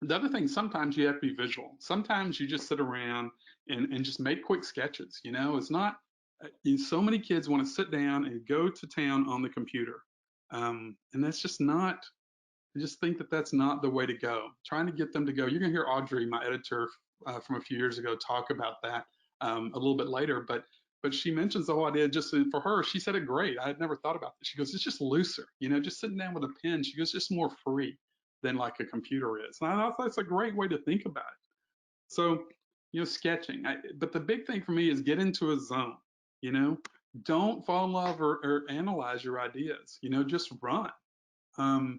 The other thing, sometimes you have to be visual. Sometimes you just sit around and just make quick sketches. You know, it's not, so many kids want to sit down and go to town on the computer. And that's just not, I just think that that's not the way to go. Trying to get them to go. You're going to hear Audrey, my editor from a few years ago, talk about that a little bit later. But she mentions the whole idea. Just for her, she said it great. I had never thought about this. She goes, it's just looser. You know, just sitting down with a pen. She goes, just more free than like a computer is. And I thought that's a great way to think about it. So, you know, sketching. But the big thing for me is get into a zone. You know, don't fall in love or analyze your ideas. You know, just run.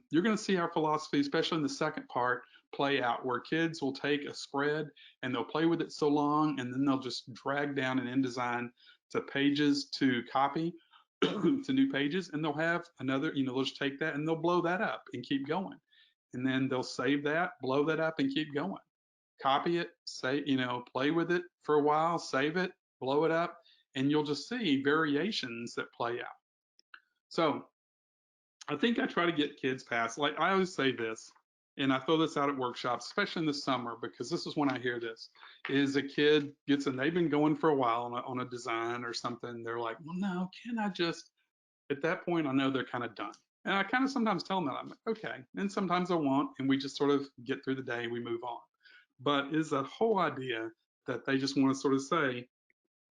You're going to see our philosophy, especially in the second part, play out where kids will take a spread and they'll play with it so long, and then they'll just drag down an InDesign to pages to copy to new pages, and they'll have another, you know, they'll just take that and they'll blow that up and keep going. And then they'll save that, blow that up, and keep going. Copy it, say, you know, play with it for a while, save it, blow it up, and you'll just see variations that play out. So I think I try to get kids past, like I always say this, and I throw this out at workshops, especially in the summer, because this is when I hear this, is a kid gets in, they've been going for a while on a design or something. They're like, well, no, can I just, at that point, I know they're kind of done. And I kind of sometimes tell them that, I'm like, okay. And sometimes I won't, and we just sort of get through the day and we move on. But is that whole idea that they just want to sort of say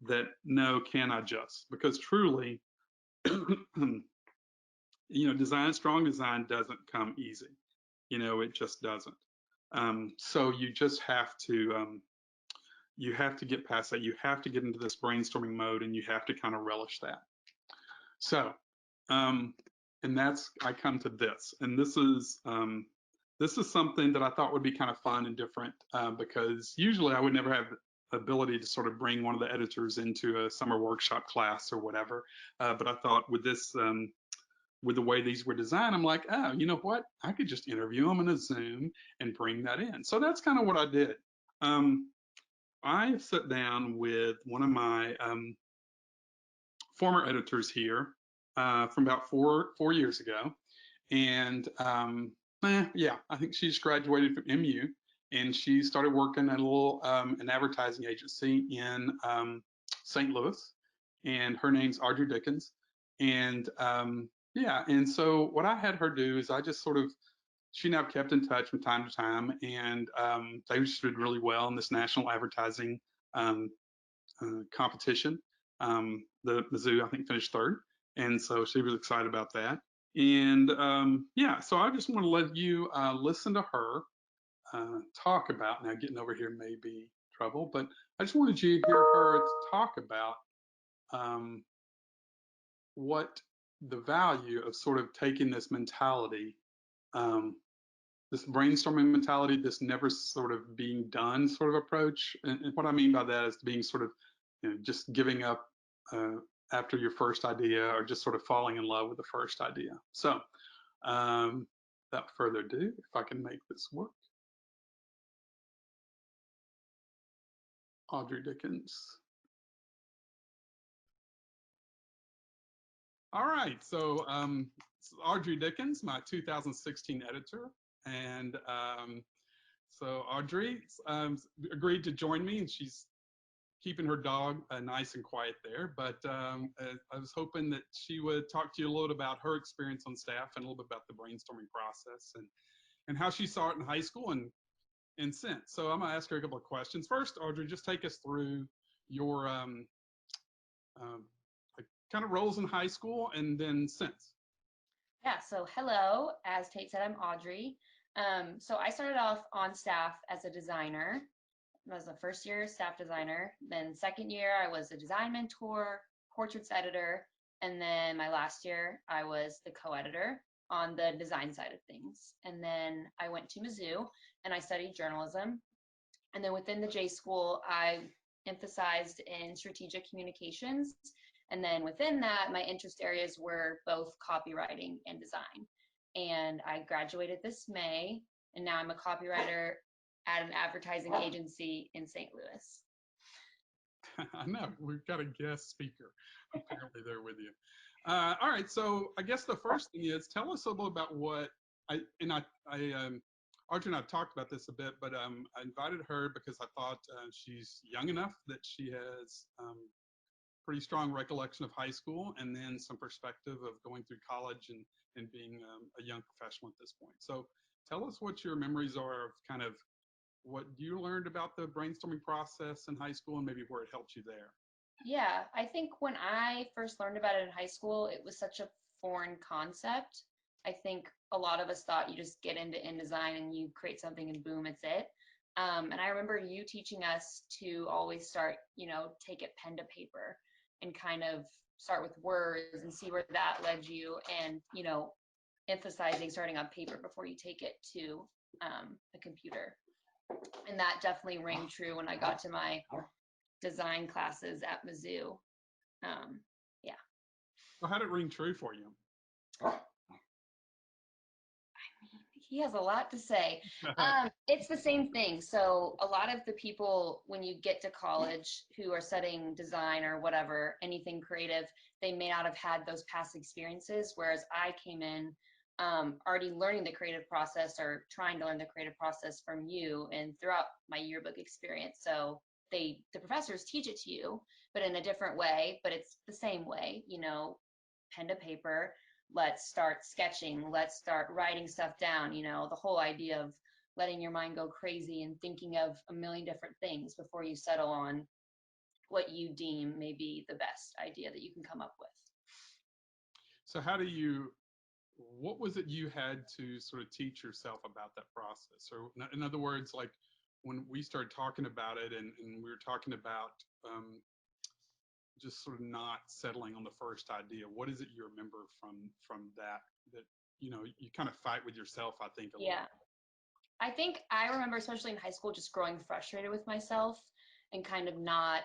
that, no, can I just? Because truly, you know, strong design doesn't come easy. You know, it just doesn't. So you have to get past that. You have to get into this brainstorming mode, and you have to kind of relish that. So, um, and that's, I come to this, and this is something that I thought would be kind of fun and different, because usually I would never have the ability to sort of bring one of the editors into a summer workshop class or whatever. But I thought with the way these were designed, I'm like, oh, you know what? I could just interview them in a Zoom and bring that in. So that's kind of what I did. Um, I sat down with one of my former editors here from about four years ago, and yeah, I think she's graduated from MU, and she started working at a little an advertising agency in St. Louis, and her name's Audrey Dickens, and yeah, and so what I had her do is I just sort of, she and I've kept in touch from time to time, and they just did really well in this national advertising um, competition. The Mizzou, I think, finished third, and so she was excited about that. And yeah, so I just want to let you listen to her talk about. Now, getting over here may be trouble, but I just wanted you to hear her talk about um, what the value of sort of taking this mentality, um, this brainstorming mentality, this never sort of being done sort of approach. And what I mean by that is being sort of, you know, just giving up uh, after your first idea, or just sort of falling in love with the first idea. So without further ado, if I can make this work, Audrey Dickens. All right, so Audrey Dickens, my 2016 editor, and so Audrey agreed to join me, and she's keeping her dog nice and quiet there. But I was hoping that she would talk to you a little bit about her experience on staff and a little bit about the brainstorming process and how she saw it in high school and since. So I'm gonna ask her a couple of questions. First, Audrey, just take us through your like kind of roles in high school and then since. Yeah, so hello. As Tate said, I'm Audrey. So I started off on staff as a designer. I was a first year staff designer. Then second year, I was a design mentor, portraits editor. And then my last year, I was the co-editor on the design side of things. And then I went to Mizzou and I studied journalism. And then within the J School, I emphasized in strategic communications. And then within that, my interest areas were both copywriting and design. And I graduated this May, and now I'm a copywriter at an advertising agency in St. Louis. I know we've got a guest speaker apparently there with you. All right, so I guess the first thing is tell us a little about what I Audrey and I've talked about this a bit, but I invited her because I thought she's young enough that she has pretty strong recollection of high school and then some perspective of going through college and being a young professional at this point. So tell us what your memories are of kind of what you learned about the brainstorming process in high school and maybe where it helped you there. Yeah, I think when I first learned about it in high school, it was such a foreign concept. I think a lot of us thought you just get into InDesign and you create something and boom, it's it. And I remember you teaching us to always start, take it pen to paper and kind of start with words and see where that led you and, emphasizing starting on paper before you take it to the computer. And that definitely rang true when I got to my design classes at Mizzou. Yeah. So how did it ring true for you? He has a lot to say. It's the same thing. So a lot of the people, when you get to college who are studying design or whatever, anything creative, they may not have had those past experiences. Whereas I came in already learning the creative process or trying to learn the creative process from you and throughout my yearbook experience. So the professors teach it to you, but in a different way, but it's the same way, pen to paper. Let's start sketching. Let's start writing stuff down. The whole idea of letting your mind go crazy and thinking of a million different things before you settle on what you deem may be the best idea that you can come up with. So what was it you had to sort of teach yourself about that process? Or in other words, like when we started talking about it and we were talking about just sort of not settling on the first idea, what is it you remember from that you kind of fight with yourself, I think, a little. Yeah. I think I remember, especially in high school, just growing frustrated with myself and kind of not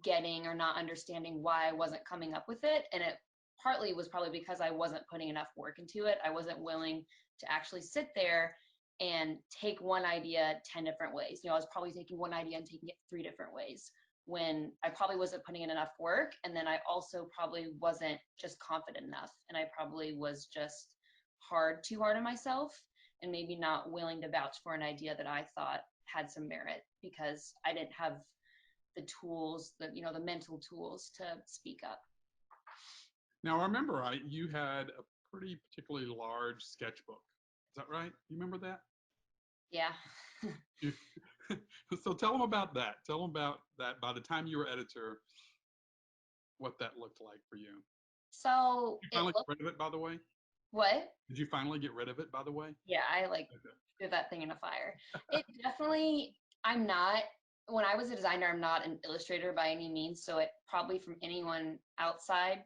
getting or not understanding why I wasn't coming up with it. And it partly was probably because I wasn't putting enough work into it. I wasn't willing to actually sit there and take one idea 10 different ways. I was probably taking one idea and taking it 3 different ways when I probably wasn't putting in enough work. And then I also probably wasn't just confident enough. And I probably was just too hard on myself and maybe not willing to vouch for an idea that I thought had some merit because I didn't have the tools, the mental tools to speak up. Now, I remember you had a pretty particularly large sketchbook. Is that right? You remember that? Yeah. So tell them about that. Tell them about that. By the time you were editor, what that looked like for you. So Did you finally get rid of it, by the way? What? Did you finally get rid of it, by the way? Yeah, I threw that thing in a fire. It definitely, I'm not, when I was a designer, I'm not an illustrator by any means. So it probably from anyone outside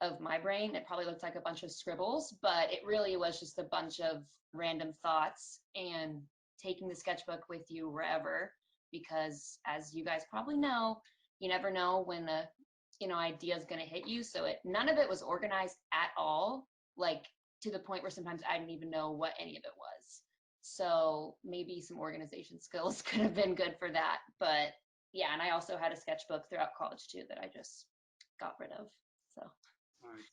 of my brain, it probably looks like a bunch of scribbles, but it really was just a bunch of random thoughts and taking the sketchbook with you wherever, because as you guys probably know, you never know when the idea is going to hit you. So none of it was organized at all, like to the point where sometimes I didn't even know what any of it was. So maybe some organization skills could have been good for that. But yeah, and I also had a sketchbook throughout college too that I just got rid of. So Nice.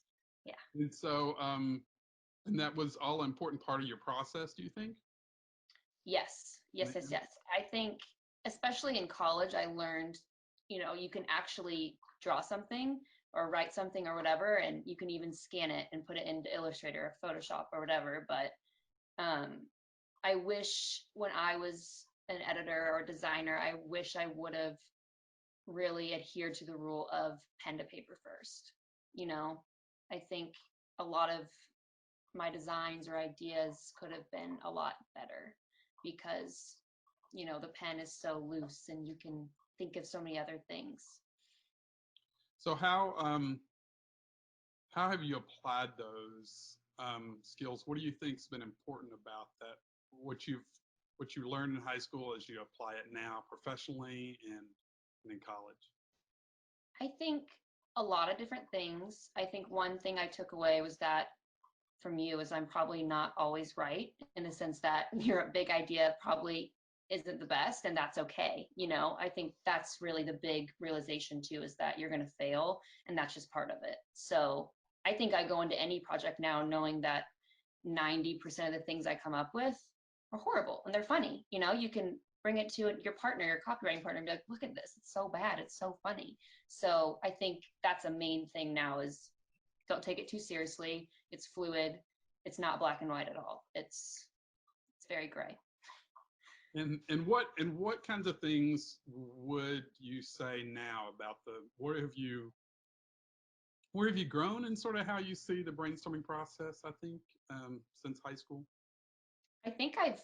yeah. And so, and that was all an important part of your process, do you think? Yes. I think, especially in college, I learned, you can actually draw something or write something or whatever, and you can even scan it and put it into Illustrator or Photoshop or whatever. But I wish when I was an editor or designer, I wish I would have really adhered to the rule of pen to paper first. I think a lot of my designs or ideas could have been a lot better because the pen is so loose and you can think of so many other things. So how have you applied those skills? What do you think's been important about that? What you learned in high school as you apply it now professionally and in college? I think a lot of different things. I think one thing I took away was that from you is I'm probably not always right in the sense that your big idea probably isn't the best and that's okay. I think that's really the big realization too, is that you're going to fail and that's just part of it. So I think I go into any project now knowing that 90% of the things I come up with are horrible and they're funny. You know, you can bring it to your partner, your copywriting partner, and be like, look at this. It's so bad. It's so funny. So I think that's a main thing now is don't take it too seriously. It's fluid. It's not black and white at all. It's very gray. And what kinds of things would you say now about the where have you grown in sort of how you see the brainstorming process, I think, since high school? I think I've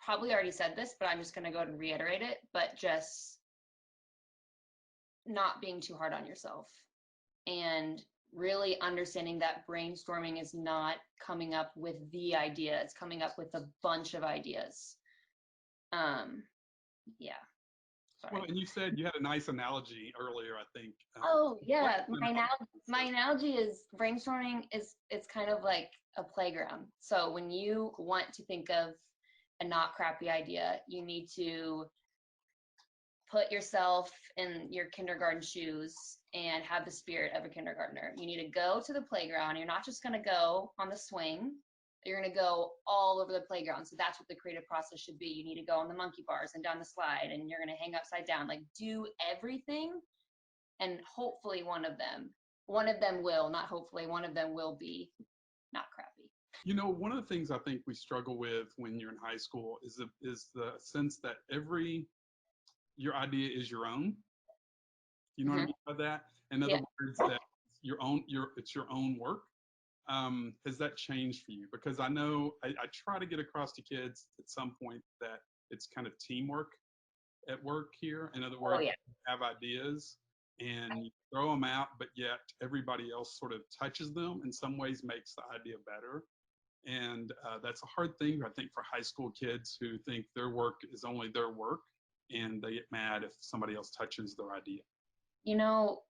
probably already said this, but I'm just going to go ahead and reiterate it. But just not being too hard on yourself and really understanding that brainstorming is not coming up with the idea, it's coming up with a bunch of ideas. Um, yeah, Well, sorry. and you said you had a nice analogy earlier, I think. Oh What yeah, kind of my process? analogy is brainstorming is it's kind of like a playground. So when you want to think of a not crappy idea, you need to put yourself in your kindergarten shoes and have the spirit of a kindergartner. You need to go to the playground. You're not just going to go on the swing. You're going to go all over the playground. So that's what the creative process should be. You need to go on the monkey bars and down the slide, and you're going to hang upside down. Like do everything, and hopefully one of them will, not hopefully, one of them will be not crappy. One of the things I think we struggle with when you're in high school is the sense that your idea is your own. You know what I Mm-hmm. mean by that? In other Yeah. words, that it's your own work. Has that changed for you? Because I know I try to get across to kids at some point that it's kind of teamwork at work here. In other Oh words, yeah. you have ideas and you throw them out, but yet everybody else sort of touches them in some ways, makes the idea better. And that's a hard thing, I think, for high school kids who think their work is only their work and they get mad if somebody else touches their idea. You know,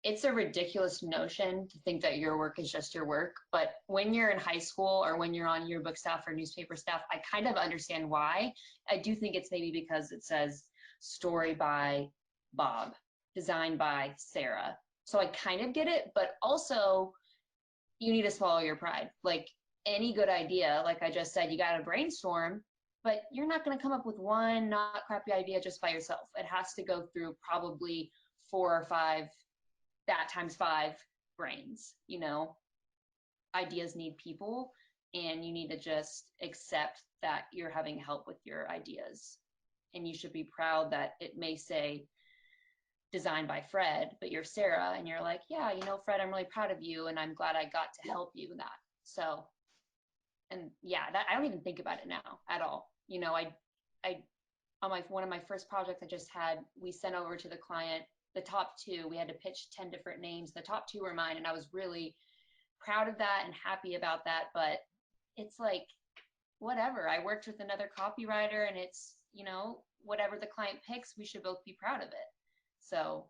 it's a ridiculous notion to think that your work is just your work. But when you're in high school or when you're on yearbook staff or newspaper staff, I kind of understand why. I do think it's maybe because it says story by Bob, designed by Sarah. So I kind of get it, but also you need to swallow your pride. Like any good idea, like I just said, you got to brainstorm, but you're not going to come up with one not crappy idea just by yourself. It has to go through probably 4 or 5, that times 5 brains. Ideas need people, and you need to just accept that you're having help with your ideas. And you should be proud that it may say designed by Fred, but you're Sarah, and you're like, yeah, Fred, I'm really proud of you, and I'm glad I got to help you in that. So, and yeah, that I don't even think about it now at all. I on my one of my first projects I just had, we sent over to the client the top two. We had to pitch 10 different names. The top two were mine, and I was really proud of that and happy about that. But it's like, whatever. I worked with another copywriter, and it's, whatever the client picks, we should both be proud of it. So,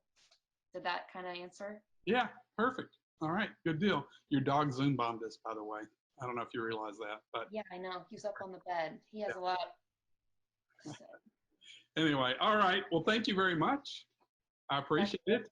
did that kind of answer? Yeah, perfect. All right, good deal. Your dog Zoom bombed us, by the way. I don't know if you realize that, but Yeah, I know. He's up on the bed. He has a yeah. lot. So, Anyway, all right. Well, thank you very much. I that's appreciate it. it.